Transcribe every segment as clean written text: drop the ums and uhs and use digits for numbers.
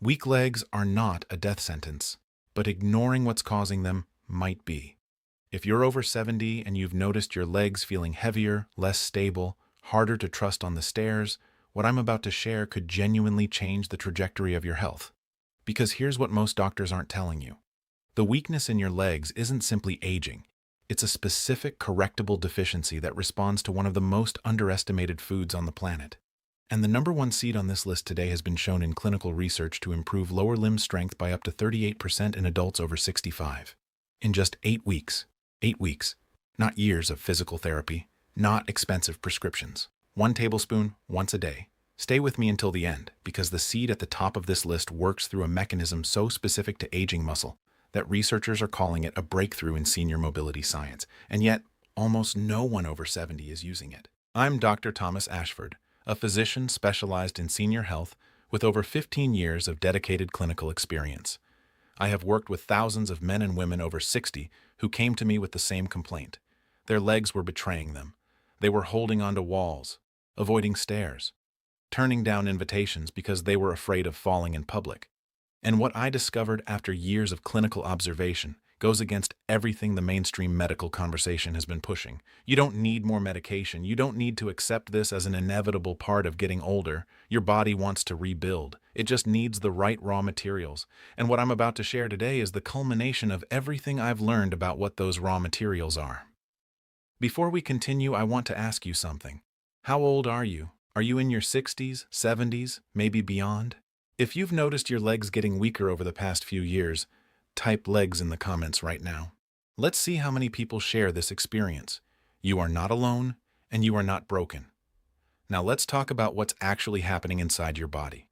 Weak legs are not a death sentence, but ignoring what's causing them might be. If you're over 70 and you've noticed your legs feeling heavier, less stable, harder to trust on the stairs, what I'm about to share could genuinely change the trajectory of your health. Because here's what most doctors aren't telling you. The weakness in your legs isn't simply aging. It's a specific correctable deficiency that responds to one of the most underestimated foods on the planet. And the number one seed on this list today has been shown in clinical research to improve lower limb strength by up to 38% in adults over 65. In just 8 weeks. 8 weeks. Not years of physical therapy, not expensive prescriptions. 1 tablespoon, once a day. Stay with me until the end, because the seed at the top of this list works through a mechanism so specific to aging muscle that researchers are calling it a breakthrough in senior mobility science, and yet almost no one over 70 is using it. I'm Dr. Thomas Ashford, a physician specialized in senior health with over 15 years of dedicated clinical experience. I have worked with thousands of men and women over 60 who came to me with the same complaint. Their legs were betraying them. They were holding onto walls, avoiding stairs, turning down invitations because they were afraid of falling in public. And what I discovered after years of clinical observation goes against everything the mainstream medical conversation has been pushing. You don't need more medication. You don't need to accept this as an inevitable part of getting older. Your body wants to rebuild. It just needs the right raw materials. And what I'm about to share today is the culmination of everything I've learned about what those raw materials are. Before we continue, I want to ask you something. How old are you? Are you in your 60s, 70s, maybe beyond? If you've noticed your legs getting weaker over the past few years, type legs in the comments right now. Let's see how many people share this experience. You are not alone, and you are not broken. Now let's talk about what's actually happening inside your body.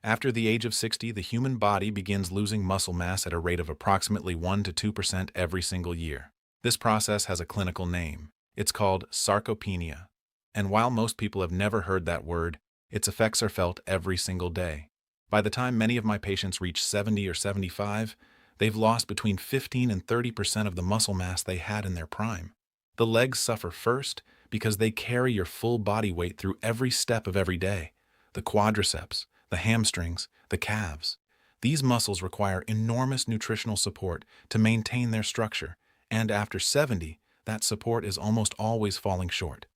After the age of 60, the human body begins losing muscle mass at a rate of approximately 1 to 2% every single year. This process has a clinical name. It's called sarcopenia. And while most people have never heard that word, its effects are felt every single day. By the time many of my patients reach 70 or 75, they've lost between 15 and 30% of the muscle mass they had in their prime. The legs suffer first because they carry your full body weight through every step of every day. The quadriceps, the hamstrings, the calves. These muscles require enormous nutritional support to maintain their structure, and after 70, that support is almost always falling short.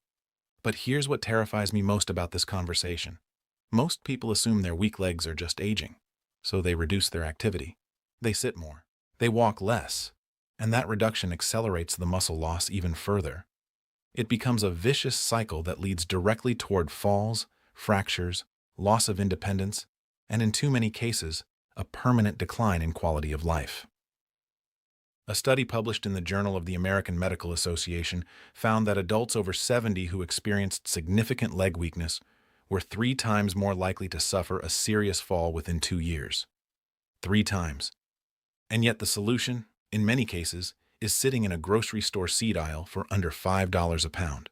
But here's what terrifies me most about this conversation. Most people assume their weak legs are just aging, so they reduce their activity. They sit more. They walk less. And that reduction accelerates the muscle loss even further. It becomes a vicious cycle that leads directly toward falls, fractures, loss of independence, and in too many cases, a permanent decline in quality of life. A study published in the Journal of the American Medical Association found that adults over 70 who experienced significant leg weakness were 3 times more likely to suffer a serious fall within 2 years. 3 times. And yet the solution, in many cases, is sitting in a grocery store seed aisle for under $5 a pound.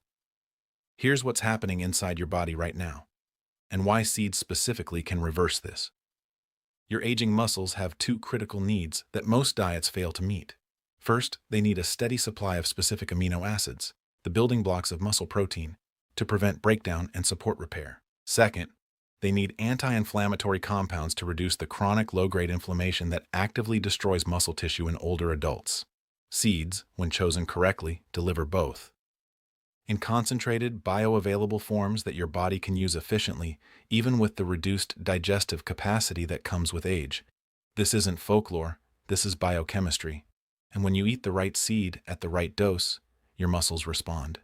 Here's what's happening inside your body right now, and why seeds specifically can reverse this. Your aging muscles have 2 critical needs that most diets fail to meet. First, they need a steady supply of specific amino acids, the building blocks of muscle protein, to prevent breakdown and support repair. Second, they need anti-inflammatory compounds to reduce the chronic low-grade inflammation that actively destroys muscle tissue in older adults. Seeds, when chosen correctly, deliver both. In concentrated, bioavailable forms that your body can use efficiently, even with the reduced digestive capacity that comes with age. This isn't folklore, this is biochemistry. And when you eat the right seed at the right dose, your muscles respond.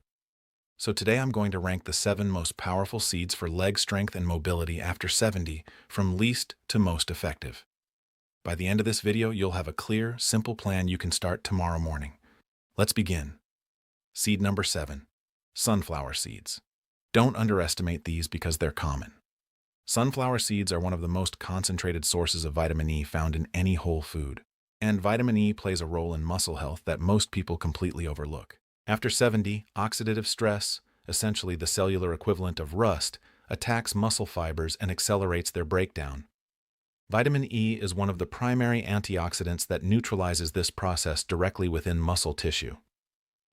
So today I'm going to rank the 7 most powerful seeds for leg strength and mobility after 70, from least to most effective. By the end of this video, you'll have a clear, simple plan you can start tomorrow morning. Let's begin. Seed number 7, sunflower seeds. Don't underestimate these because they're common. Sunflower seeds are one of the most concentrated sources of vitamin E found in any whole food. And vitamin E plays a role in muscle health that most people completely overlook. After 70, oxidative stress, essentially the cellular equivalent of rust, attacks muscle fibers and accelerates their breakdown. Vitamin E is one of the primary antioxidants that neutralizes this process directly within muscle tissue.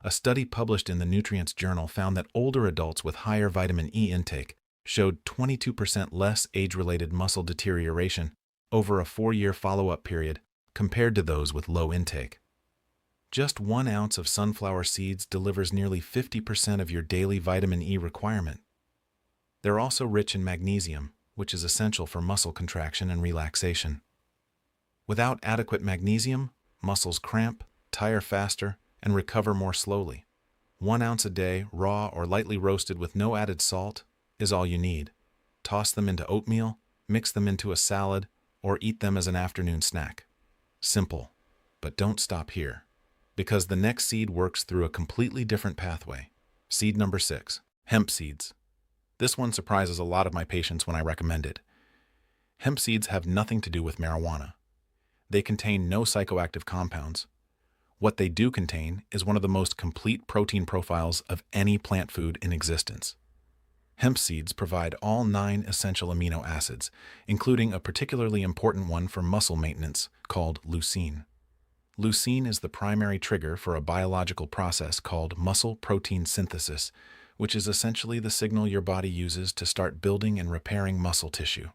A study published in the Nutrients journal found that older adults with higher vitamin E intake showed 22% less age-related muscle deterioration over a 4-year follow-up period compared to those with low intake. Just 1 ounce of sunflower seeds delivers nearly 50% of your daily vitamin E requirement. They're also rich in magnesium, which is essential for muscle contraction and relaxation. Without adequate magnesium, muscles cramp, tire faster, and recover more slowly. 1 ounce a day, raw or lightly roasted with no added salt, is all you need. Toss them into oatmeal, mix them into a salad, or eat them as an afternoon snack. Simple, but don't stop here, because the next seed works through a completely different pathway. Seed number 6, hemp seeds. This one surprises a lot of my patients when I recommend it. Hemp seeds have nothing to do with marijuana. They contain no psychoactive compounds. What they do contain is one of the most complete protein profiles of any plant food in existence. Hemp seeds provide all 9 essential amino acids, including a particularly important one for muscle maintenance called leucine. Leucine is the primary trigger for a biological process called muscle protein synthesis, which is essentially the signal your body uses to start building and repairing muscle tissue.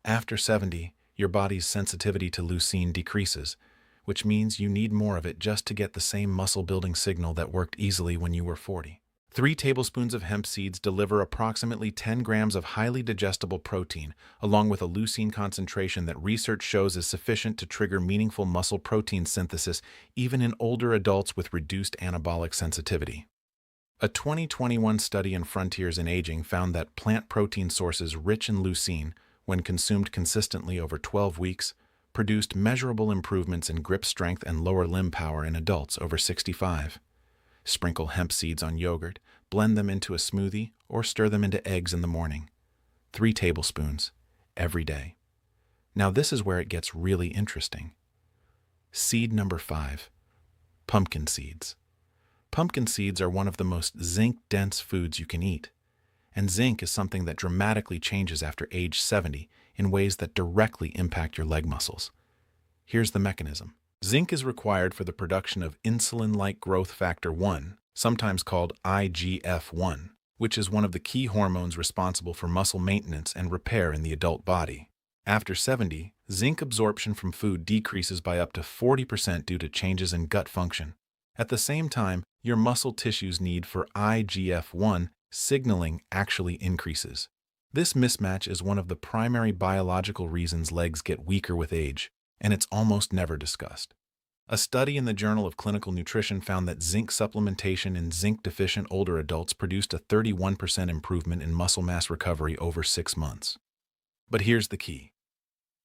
After 70, your body's sensitivity to leucine decreases, which means you need more of it just to get the same muscle-building signal that worked easily when you were 40. 3 tablespoons of hemp seeds deliver approximately 10 grams of highly digestible protein, along with a leucine concentration that research shows is sufficient to trigger meaningful muscle protein synthesis even in older adults with reduced anabolic sensitivity. A 2021 study in Frontiers in Aging found that plant protein sources rich in leucine, when consumed consistently over 12 weeks, produced measurable improvements in grip strength and lower limb power in adults over 65. Sprinkle hemp seeds on yogurt, blend them into a smoothie, or stir them into eggs in the morning. 3 tablespoons, every day. Now this is where it gets really interesting. Seed number 5, pumpkin seeds. Pumpkin seeds are one of the most zinc-dense foods you can eat, and zinc is something that dramatically changes after age 70 in ways that directly impact your leg muscles. Here's the mechanism. Zinc is required for the production of insulin-like growth factor 1, sometimes called IGF-1, which is one of the key hormones responsible for muscle maintenance and repair in the adult body. After 70, zinc absorption from food decreases by up to 40% due to changes in gut function. At the same time, your muscle tissue's need for IGF-1 signaling actually increases. This mismatch is one of the primary biological reasons legs get weaker with age, and it's almost never discussed. A study in the Journal of Clinical Nutrition found that zinc supplementation in zinc-deficient older adults produced a 31% improvement in muscle mass recovery over 6 months. But here's the key.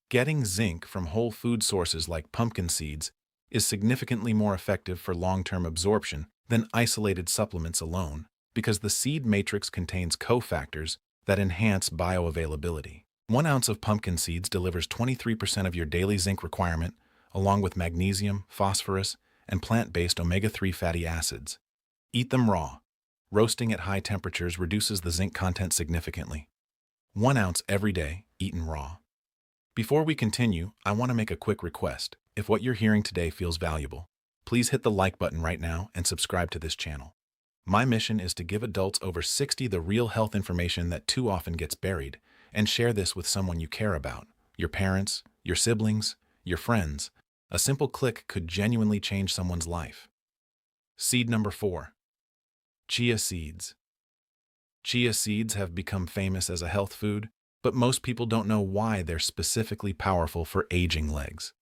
Getting zinc from whole food sources like pumpkin seeds is significantly more effective for long-term absorption than isolated supplements alone, because the seed matrix contains cofactors that enhance bioavailability. 1 ounce of pumpkin seeds delivers 23% of your daily zinc requirement, along with magnesium, phosphorus, and plant-based omega-3 fatty acids. Eat them raw. Roasting at high temperatures reduces the zinc content significantly. 1 ounce every day, eaten raw. Before we continue, I want to make a quick request. If what you're hearing today feels valuable, please hit the like button right now and subscribe to this channel. My mission is to give adults over 60 the real health information that too often gets buried, and share this with someone you care about, your parents, your siblings, your friends. A simple click could genuinely change someone's life. Seed number 4, chia seeds. Chia seeds have become famous as a health food, but most people don't know why they're specifically powerful for aging legs.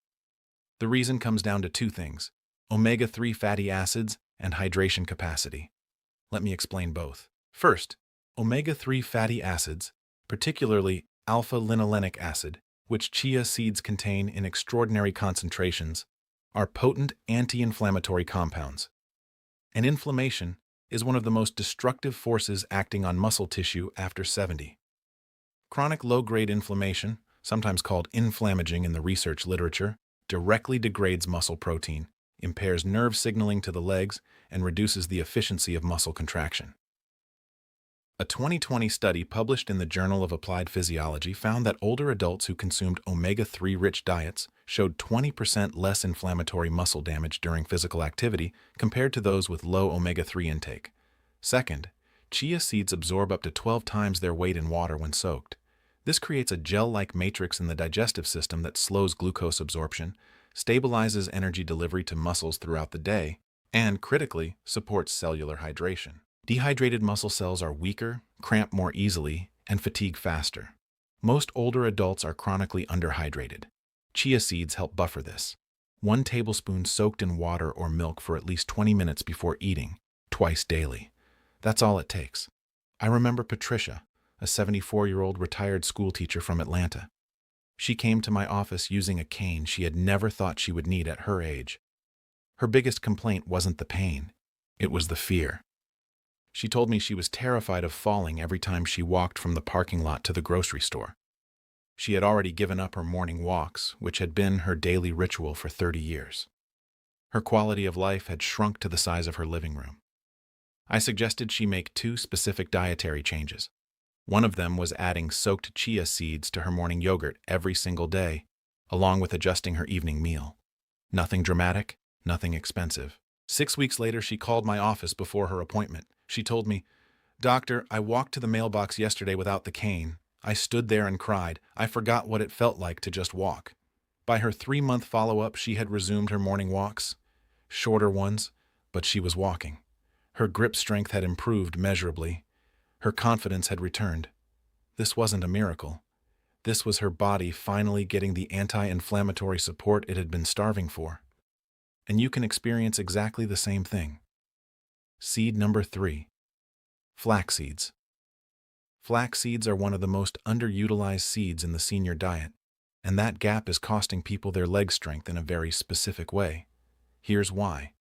The reason comes down to 2 things: omega-3 fatty acids and hydration capacity. Let me explain both. First, omega-3 fatty acids, particularly alpha-linolenic acid, which chia seeds contain in extraordinary concentrations, are potent anti-inflammatory compounds. And inflammation is one of the most destructive forces acting on muscle tissue after 70. Chronic low-grade inflammation, sometimes called inflammaging in the research literature, directly degrades muscle protein, impairs nerve signaling to the legs, and reduces the efficiency of muscle contraction. A 2020 study published in the Journal of Applied Physiology found that older adults who consumed omega-3 rich diets showed 20% less inflammatory muscle damage during physical activity compared to those with low omega-3 intake. Second, chia seeds absorb up to 12 times their weight in water when soaked. This creates a gel-like matrix in the digestive system that slows glucose absorption, stabilizes energy delivery to muscles throughout the day, and, critically, supports cellular hydration. Dehydrated muscle cells are weaker, cramp more easily, and fatigue faster. Most older adults are chronically underhydrated. Chia seeds help buffer this. 1 tablespoon soaked in water or milk for at least 20 minutes before eating, twice daily. That's all it takes. I remember Patricia, a 74-year-old retired schoolteacher from Atlanta. She came to my office using a cane she had never thought she would need at her age. Her biggest complaint wasn't the pain, it was the fear. She told me she was terrified of falling every time she walked from the parking lot to the grocery store. She had already given up her morning walks, which had been her daily ritual for 30 years. Her quality of life had shrunk to the size of her living room. I suggested she make 2 specific dietary changes. One of them was adding soaked chia seeds to her morning yogurt every single day, along with adjusting her evening meal. Nothing dramatic, nothing expensive. 6 weeks later, she called my office before her appointment. She told me, "Doctor, I walked to the mailbox yesterday without the cane. I stood there and cried. I forgot what it felt like to just walk." By her 3-month follow-up, she had resumed her morning walks. Shorter ones, but she was walking. Her grip strength had improved measurably. Her confidence had returned. This wasn't a miracle. This was her body finally getting the anti-inflammatory support it had been starving for. And you can experience exactly the same thing. Seed number 3. Flax seeds. Flax seeds are one of the most underutilized seeds in the senior diet, and that gap is costing people their leg strength in a very specific way. Here's why.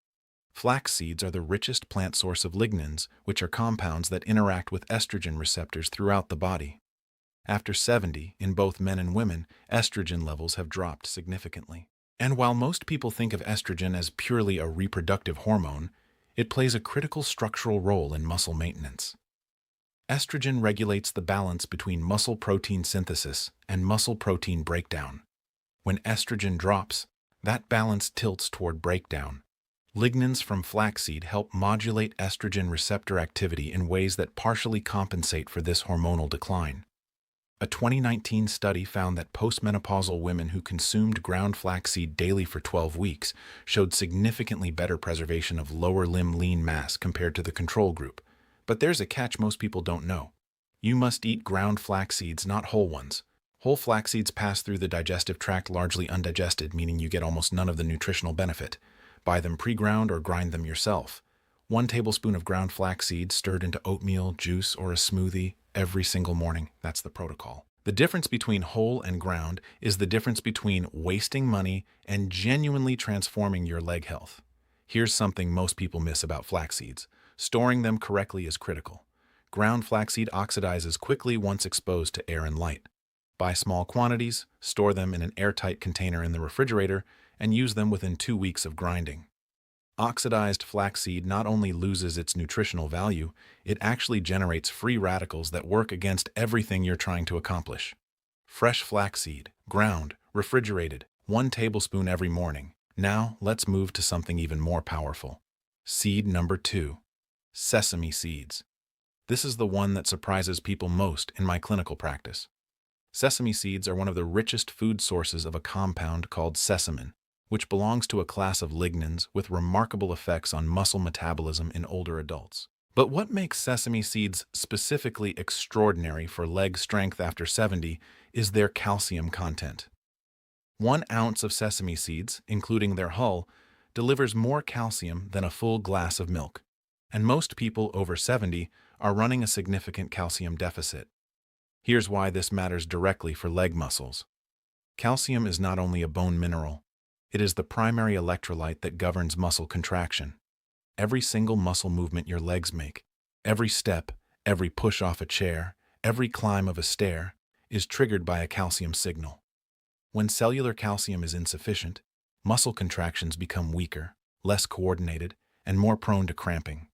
Flax seeds are the richest plant source of lignans, which are compounds that interact with estrogen receptors throughout the body. After 70, in both men and women, estrogen levels have dropped significantly. And while most people think of estrogen as purely a reproductive hormone, it plays a critical structural role in muscle maintenance. Estrogen regulates the balance between muscle protein synthesis and muscle protein breakdown. When estrogen drops, that balance tilts toward breakdown. Lignans from flaxseed help modulate estrogen receptor activity in ways that partially compensate for this hormonal decline. A 2019 study found that postmenopausal women who consumed ground flaxseed daily for 12 weeks showed significantly better preservation of lower limb lean mass compared to the control group. But there's a catch most people don't know. You must eat ground flax seeds, not whole ones. Whole flax seeds pass through the digestive tract largely undigested, meaning you get almost none of the nutritional benefit. Buy them pre-ground or grind them yourself. 1 tablespoon of ground flax seeds stirred into oatmeal, juice, or a smoothie every single morning. That's the protocol. The difference between whole and ground is the difference between wasting money and genuinely transforming your leg health. Here's something most people miss about flax seeds. Storing them correctly is critical. Ground flaxseed oxidizes quickly once exposed to air and light. Buy small quantities, store them in an airtight container in the refrigerator, and use them within 2 weeks of grinding. Oxidized flaxseed not only loses its nutritional value, it actually generates free radicals that work against everything you're trying to accomplish. Fresh flaxseed, ground, refrigerated, 1 tablespoon every morning. Now, let's move to something even more powerful. Seed number 2. Sesame seeds. This is the one that surprises people most in my clinical practice. Sesame seeds are one of the richest food sources of a compound called sesamin, which belongs to a class of lignans with remarkable effects on muscle metabolism in older adults. But what makes sesame seeds specifically extraordinary for leg strength after 70 is their calcium content. 1 ounce of sesame seeds, including their hull, delivers more calcium than a full glass of milk, and most people over 70 are running a significant calcium deficit. Here's why this matters directly for leg muscles. Calcium is not only a bone mineral, it is the primary electrolyte that governs muscle contraction. Every single muscle movement your legs make, every step, every push off a chair, every climb of a stair, is triggered by a calcium signal. When cellular calcium is insufficient, muscle contractions become weaker, less coordinated, and more prone to cramping.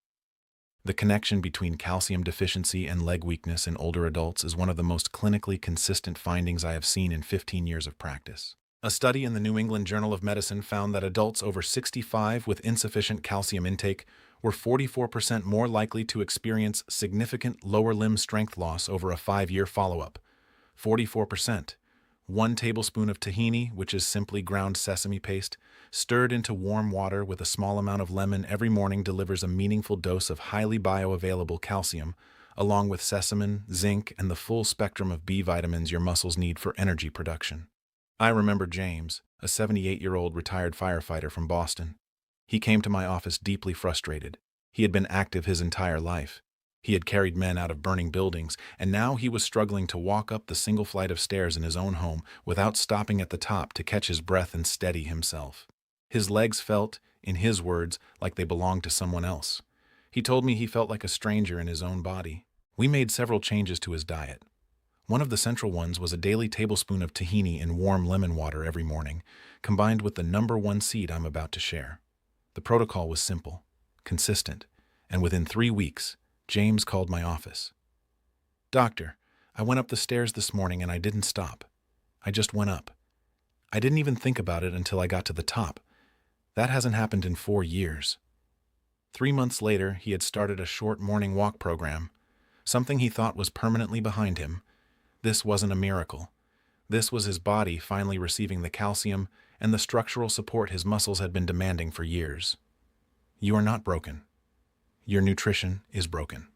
The connection between calcium deficiency and leg weakness in older adults is one of the most clinically consistent findings I have seen in 15 years of practice. A study in the New England Journal of Medicine found that adults over 65 with insufficient calcium intake were 44% more likely to experience significant lower limb strength loss over a 5-year follow-up. 44%. 1 tablespoon of tahini, which is simply ground sesame paste, stirred into warm water with a small amount of lemon every morning delivers a meaningful dose of highly bioavailable calcium, along with sesamin, zinc, and the full spectrum of B vitamins your muscles need for energy production. I remember James, a 78-year-old retired firefighter from Boston. He came to my office deeply frustrated. He had been active his entire life. He had carried men out of burning buildings, and now he was struggling to walk up the single flight of stairs in his own home without stopping at the top to catch his breath and steady himself. His legs felt, in his words, like they belonged to someone else. He told me he felt like a stranger in his own body. We made several changes to his diet. One of the central ones was a daily tablespoon of tahini in warm lemon water every morning, combined with the #1 seed I'm about to share. The protocol was simple, consistent, and within 3 weeks, James called my office. "Doctor, I went up the stairs this morning and I didn't stop. I just went up. I didn't even think about it until I got to the top. That hasn't happened in 4 years." 3 months later, he had started a short morning walk program, something he thought was permanently behind him. This wasn't a miracle. This was his body finally receiving the calcium and the structural support his muscles had been demanding for years. You are not broken. Your nutrition is broken.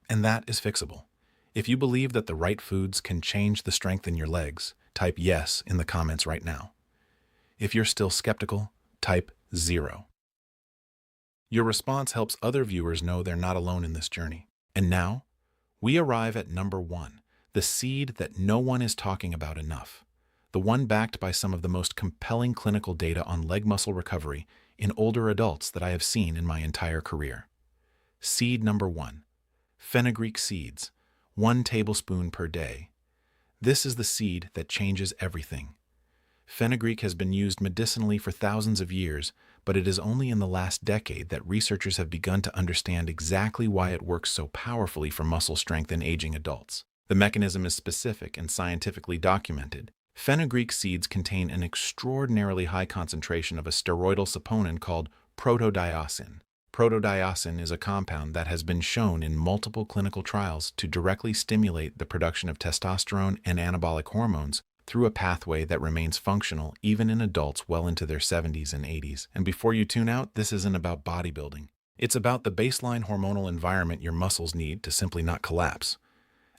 And that is fixable. If you believe that the right foods can change the strength in your legs, type yes in the comments right now. If you're still skeptical, type 0. Your response helps other viewers know they're not alone in this journey. And now, we arrive at #1, the seed that no one is talking about enough, the one backed by some of the most compelling clinical data on leg muscle recovery in older adults that I have seen in my entire career. Seed #1, fenugreek seeds, 1 tablespoon per day. This is the seed that changes everything. Fenugreek has been used medicinally for thousands of years, but it is only in the last decade that researchers have begun to understand exactly why it works so powerfully for muscle strength in aging adults. The mechanism is specific and scientifically documented. Fenugreek seeds contain an extraordinarily high concentration of a steroidal saponin called protodiosine. Protodiosine is a compound that has been shown in multiple clinical trials to directly stimulate the production of testosterone and anabolic hormones through a pathway that remains functional even in adults well into their 70s and 80s. And before you tune out, this isn't about bodybuilding. It's about the baseline hormonal environment your muscles need to simply not collapse.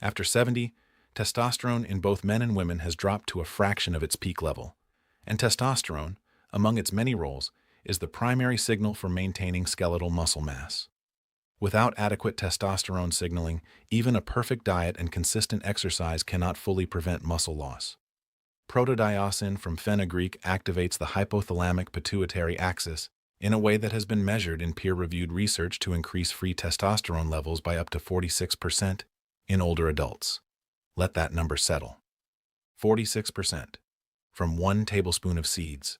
After 70, testosterone in both men and women has dropped to a fraction of its peak level. And testosterone, among its many roles, is the primary signal for maintaining skeletal muscle mass. Without adequate testosterone signaling, even a perfect diet and consistent exercise cannot fully prevent muscle loss. Protodiosine from fenugreek activates the hypothalamic pituitary axis in a way that has been measured in peer-reviewed research to increase free testosterone levels by up to 46% in older adults. Let that number settle. 46% from 1 tablespoon of seeds.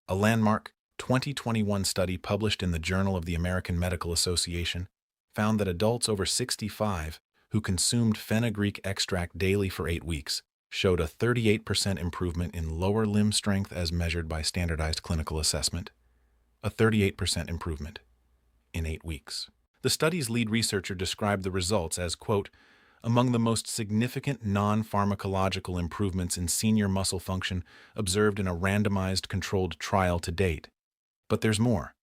A landmark 2021 study published in the Journal of the American Medical Association found that adults over 65 who consumed fenugreek extract daily for 8 weeks showed a 38% improvement in lower limb strength as measured by standardized clinical assessment. A 38% improvement in 8 weeks. The study's lead researcher described the results as, quote, among the most significant non-pharmacological improvements in senior muscle function observed in a randomized controlled trial to date. But there's more.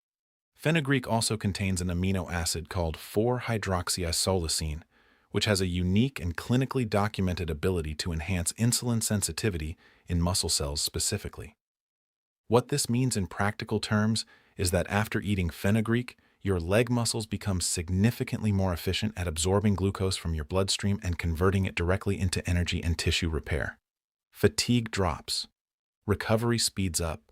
Fenugreek also contains an amino acid called 4-hydroxyisoleucine, which has a unique and clinically documented ability to enhance insulin sensitivity in muscle cells specifically. What this means in practical terms is that after eating fenugreek, your leg muscles become significantly more efficient at absorbing glucose from your bloodstream and converting it directly into energy and tissue repair. Fatigue drops. Recovery speeds up.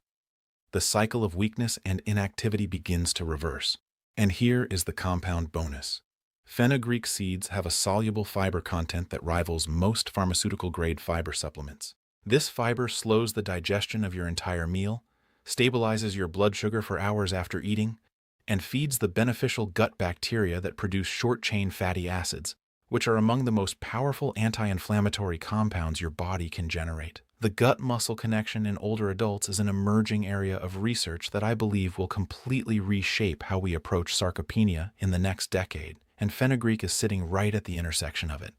The cycle of weakness and inactivity begins to reverse. And here is the compound bonus. Fenugreek seeds have a soluble fiber content that rivals most pharmaceutical-grade fiber supplements. This fiber slows the digestion of your entire meal, stabilizes your blood sugar for hours after eating, and feeds the beneficial gut bacteria that produce short-chain fatty acids, which are among the most powerful anti-inflammatory compounds your body can generate. The gut-muscle connection in older adults is an emerging area of research that I believe will completely reshape how we approach sarcopenia in the next decade, and fenugreek is sitting right at the intersection of it.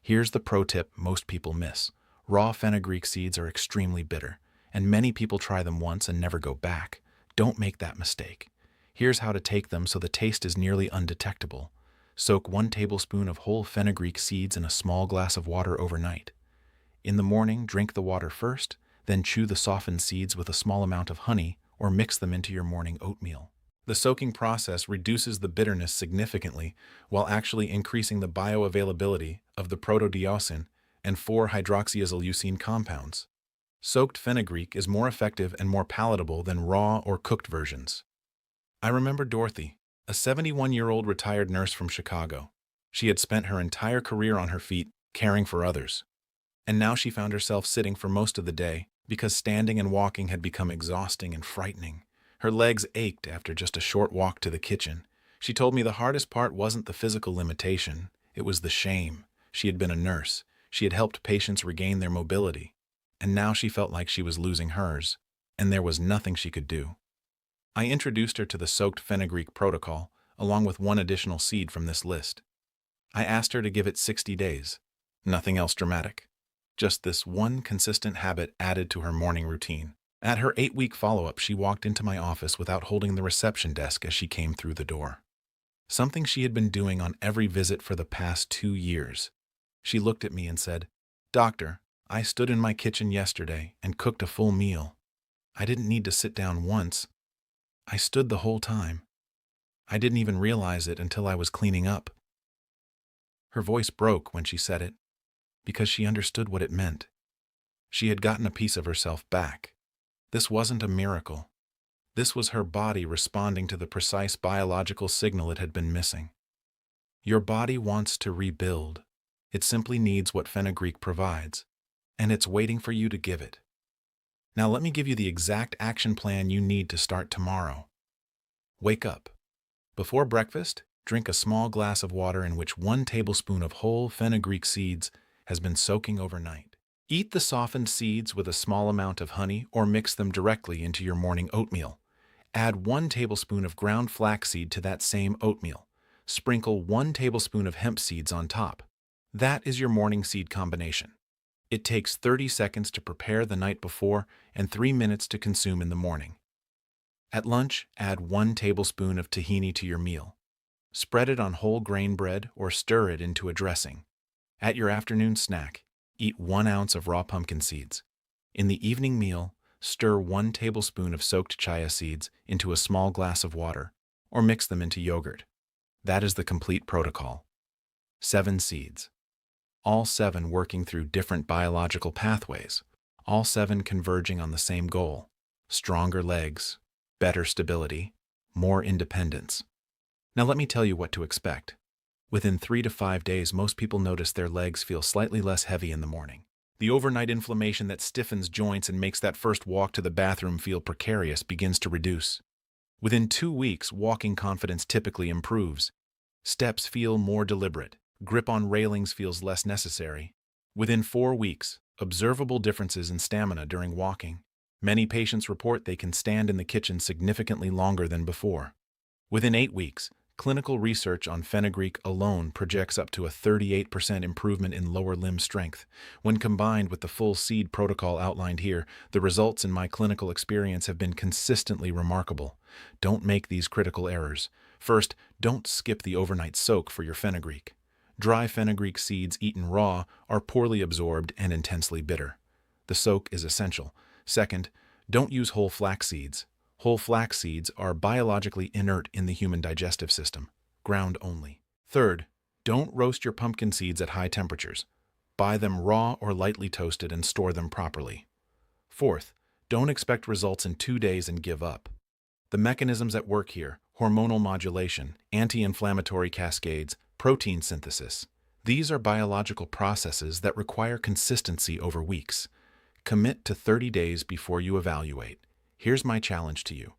Here's the pro tip most people miss. Raw fenugreek seeds are extremely bitter, and many people try them once and never go back. Don't make that mistake. Here's how to take them so the taste is nearly undetectable. Soak 1 tablespoon of whole fenugreek seeds in a small glass of water overnight. In the morning, drink the water first, then chew the softened seeds with a small amount of honey or mix them into your morning oatmeal. The soaking process reduces the bitterness significantly while actually increasing the bioavailability of the protodiosine and 4-hydroxyisoleucine compounds. Soaked fenugreek is more effective and more palatable than raw or cooked versions. I remember Dorothy, a 71-year-old retired nurse from Chicago. She had spent her entire career on her feet, caring for others. And now she found herself sitting for most of the day because standing and walking had become exhausting and frightening. Her legs ached after just a short walk to the kitchen. She told me the hardest part wasn't the physical limitation, it was the shame. She had been a nurse. She had helped patients regain their mobility. And now she felt like she was losing hers, and there was nothing she could do. I introduced her to the soaked fenugreek protocol, along with 1 additional seed from this list. I asked her to give it 60 days. Nothing else dramatic. Just this one consistent habit added to her morning routine. At her 8-week follow-up, she walked into my office without holding the reception desk as she came through the door. Something she had been doing on every visit for the past 2 years. She looked at me and said, "Doctor, I stood in my kitchen yesterday and cooked a full meal. I didn't need to sit down once. I stood the whole time. I didn't even realize it until I was cleaning up." Her voice broke when she said it, because she understood what it meant. She had gotten a piece of herself back. This wasn't a miracle. This was her body responding to the precise biological signal it had been missing. Your body wants to rebuild. It simply needs what fenugreek provides, and it's waiting for you to give it. Now let me give you the exact action plan you need to start tomorrow. Wake up. Before breakfast, drink a small glass of water in which 1 tablespoon of whole fenugreek seeds has been soaking overnight. Eat the softened seeds with a small amount of honey or mix them directly into your morning oatmeal. Add 1 tablespoon of ground flaxseed to that same oatmeal. Sprinkle 1 tablespoon of hemp seeds on top. That is your morning seed combination. It takes 30 seconds to prepare the night before and 3 minutes to consume in the morning. At lunch, add 1 tablespoon of tahini to your meal. Spread it on whole grain bread or stir it into a dressing. At your afternoon snack, eat 1 ounce of raw pumpkin seeds. In the evening meal, stir 1 tablespoon of soaked chia seeds into a small glass of water, or mix them into yogurt. That is the complete protocol. 7 seeds. All 7 working through different biological pathways, all 7 converging on the same goal: stronger legs, better stability, more independence. Now let me tell you what to expect. Within 3 to 5 days, most people notice their legs feel slightly less heavy in the morning. The overnight inflammation that stiffens joints and makes that first walk to the bathroom feel precarious begins to reduce. Within 2 weeks, walking confidence typically improves. Steps feel more deliberate. Grip on railings feels less necessary. Within 4 weeks, observable differences in stamina during walking. Many patients report they can stand in the kitchen significantly longer than before. Within 8 weeks, clinical research on fenugreek alone projects up to a 38% improvement in lower limb strength. When combined with the full seed protocol outlined here, the results in my clinical experience have been consistently remarkable. Don't make these critical errors. First, don't skip the overnight soak for your fenugreek. Dry fenugreek seeds eaten raw are poorly absorbed and intensely bitter. The soak is essential. Second, don't use whole flax seeds. Whole flax seeds are biologically inert in the human digestive system, ground only. Third, don't roast your pumpkin seeds at high temperatures. Buy them raw or lightly toasted and store them properly. Fourth, don't expect results in 2 days and give up. The mechanisms at work here: hormonal modulation, anti-inflammatory cascades, protein synthesis. These are biological processes that require consistency over weeks. Commit to 30 days before you evaluate. Here's my challenge to you.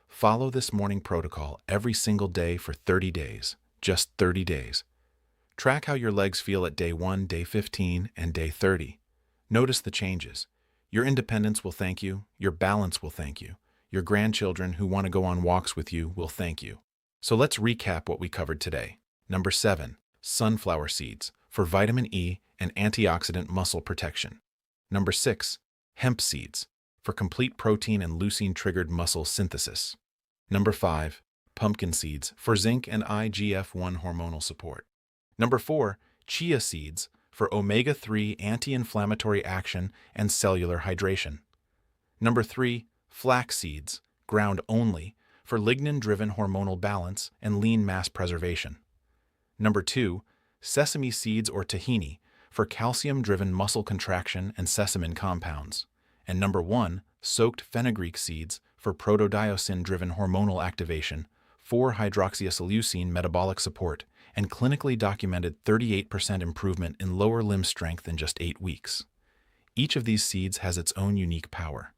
Follow this morning protocol every single day for 30 days. Just 30 days. Track how your legs feel at day 1, day 15, and day 30. Notice the changes. Your independence will thank you. Your balance will thank you. Your grandchildren who want to go on walks with you will thank you. So let's recap what we covered today. Number 7, sunflower seeds. for vitamin E and antioxidant muscle protection. Number 6. Hemp seeds, for complete protein and leucine-triggered muscle synthesis. Number 5. Pumpkin seeds, for zinc and IGF-1 hormonal support. Number 4. Chia seeds, for omega-3 anti-inflammatory action and cellular hydration. Number 3. Flax seeds, ground only, for lignin-driven hormonal balance and lean mass preservation. Number 2. Sesame seeds or tahini, for calcium-driven muscle contraction and sesamin compounds. And number 1. Soaked fenugreek seeds, for protodiosine-driven hormonal activation, 4-hydroxyisoleucine metabolic support, and clinically documented 38% improvement in lower limb strength in just 8 weeks. Each of these seeds has its own unique power.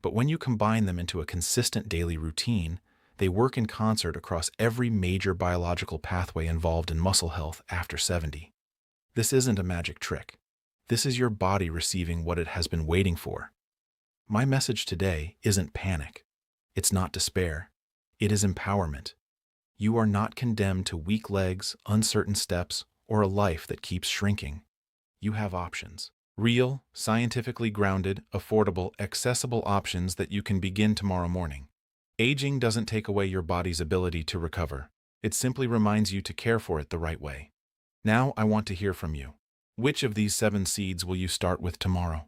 But when you combine them into a consistent daily routine, they work in concert across every major biological pathway involved in muscle health after 70. This isn't a magic trick. This is your body receiving what it has been waiting for. My message today isn't panic. It's not despair. It is empowerment. You are not condemned to weak legs, uncertain steps, or a life that keeps shrinking. You have options. Real, scientifically grounded, affordable, accessible options that you can begin tomorrow morning. Aging doesn't take away your body's ability to recover. It simply reminds you to care for it the right way. Now I want to hear from you. Which of these 7 seeds will you start with tomorrow?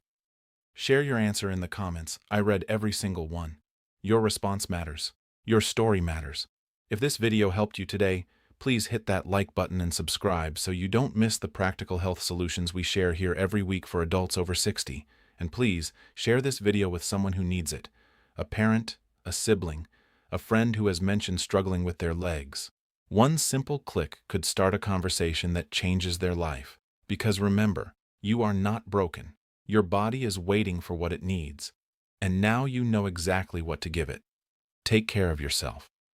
Share your answer in the comments. I read every single one. Your response matters. Your story matters. If this video helped you today, please hit that like button and subscribe so you don't miss the practical health solutions we share here every week for adults over 60. And please, share this video with someone who needs it. A parent, a sibling, a friend who has mentioned struggling with their legs. One simple click could start a conversation that changes their life. Because remember, you are not broken. Your body is waiting for what it needs. And now you know exactly what to give it. Take care of yourself.